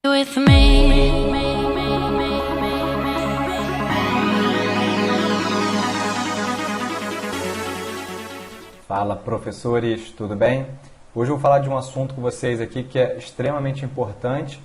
With me. Fala, professores, tudo bem? Hoje eu vou falar de um assunto com vocês aqui que é extremamente importante,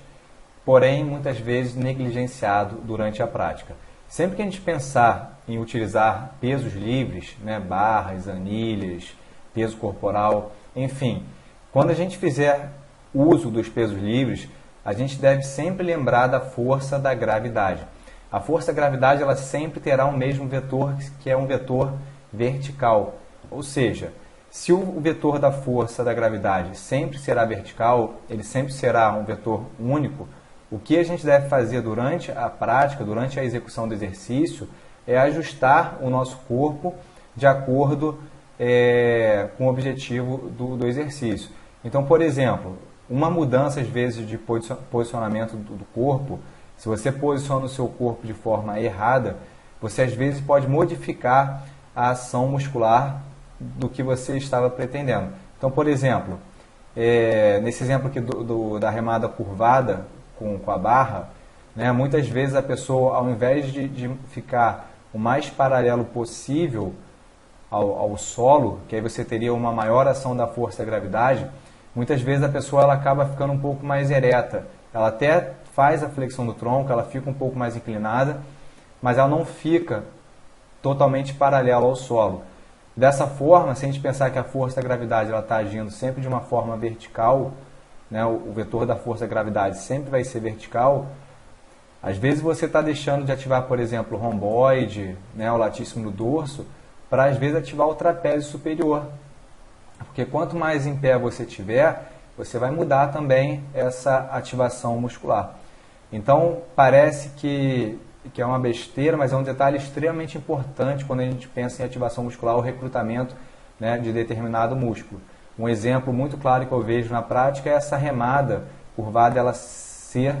porém muitas vezes negligenciado durante a prática. Sempre que a gente pensar em utilizar pesos livres, né, barras, anilhas, peso corporal, enfim, quando a gente fizer uso dos pesos livres, a gente deve sempre lembrar da força da gravidade. A força da gravidade ela sempre terá o mesmo vetor, que é um vetor vertical. Ou seja, se o vetor da força da gravidade sempre será vertical, ele sempre será um vetor único, o que a gente deve fazer durante a prática, durante a execução do exercício, é ajustar o nosso corpo de acordo com o objetivo do exercício. Então, por exemplo, uma mudança às vezes de posicionamento do corpo, se você posiciona o seu corpo de forma errada, você às vezes pode modificar a ação muscular do que você estava pretendendo. Então, por exemplo, nesse exemplo aqui da remada curvada com a barra, né, muitas vezes a pessoa, ao invés de ficar o mais paralelo possível ao solo, que aí você teria uma maior ação da força da gravidade, muitas vezes a pessoa ela acaba ficando um pouco mais ereta. Ela até faz a flexão do tronco, ela fica um pouco mais inclinada, mas ela não fica totalmente paralela ao solo. Dessa forma, se a gente pensar que a força da gravidade está agindo sempre de uma forma vertical, né, o vetor da força da gravidade sempre vai ser vertical, às vezes você está deixando de ativar, por exemplo, o romboide, né, o latíssimo do dorso, para às vezes ativar o trapézio superior. Porque quanto mais em pé você tiver, você vai mudar também essa ativação muscular. Então, parece que é uma besteira, mas é um detalhe extremamente importante quando a gente pensa em ativação muscular ou recrutamento, né, de determinado músculo. Um exemplo muito claro que eu vejo na prática é essa remada curvada ela ser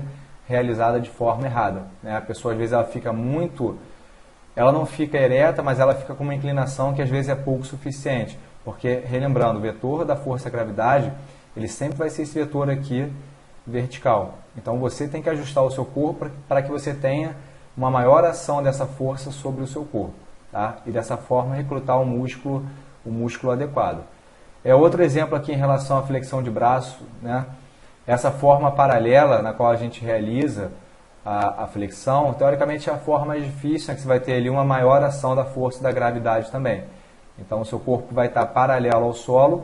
realizada de forma errada, né? A pessoa às vezes ela não fica ereta, mas ela fica com uma inclinação que às vezes é pouco suficiente. Porque, relembrando, o vetor da força da gravidade, ele sempre vai ser esse vetor aqui vertical. Então, você tem que ajustar o seu corpo para que você tenha uma maior ação dessa força sobre o seu corpo. Tá? E dessa forma, recrutar o músculo adequado. Outro exemplo aqui em relação à flexão de braço, né? Essa forma paralela na qual a gente realiza a flexão, teoricamente é a forma mais difícil, né? Que você vai ter ali uma maior ação da força da gravidade também. Então, o seu corpo vai estar paralelo ao solo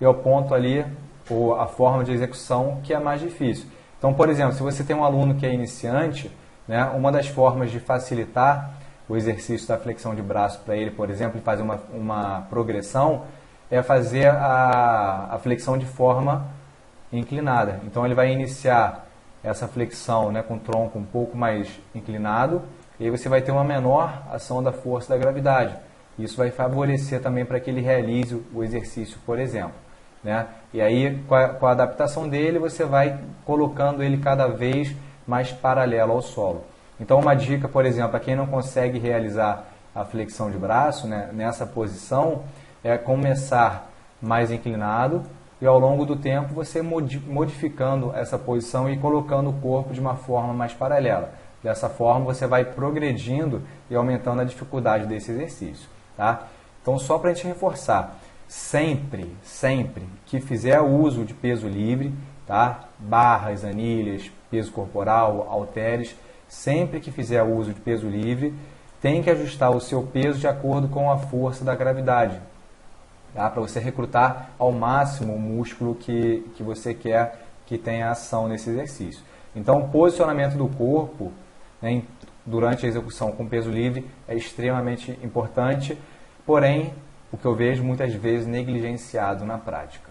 e ao ponto ali, ou a forma de execução que é mais difícil. Então, por exemplo, se você tem um aluno que é iniciante, né, uma das formas de facilitar o exercício da flexão de braço para ele, por exemplo, fazer uma progressão, é fazer a flexão de forma inclinada. Então, ele vai iniciar essa flexão, né, com o tronco um pouco mais inclinado, e aí você vai ter uma menor ação da força da gravidade. Isso vai favorecer também para que ele realize o exercício, por exemplo. Né? E aí, com a adaptação dele, você vai colocando ele cada vez mais paralelo ao solo. Então, uma dica, por exemplo, para quem não consegue realizar a flexão de braço, né, nessa posição, é começar mais inclinado e ao longo do tempo você modificando essa posição e colocando o corpo de uma forma mais paralela. Dessa forma, você vai progredindo e aumentando a dificuldade desse exercício. Tá? Então, só para a gente reforçar, sempre que fizer uso de peso livre, tá? Barras, anilhas, peso corporal, halteres, sempre que fizer uso de peso livre, tem que ajustar o seu peso de acordo com a força da gravidade, tá? Para você recrutar ao máximo o músculo que você quer que tenha ação nesse exercício. Então, o posicionamento do corpo, né, durante a execução com peso livre é extremamente importante, porém, o que eu vejo muitas vezes negligenciado na prática.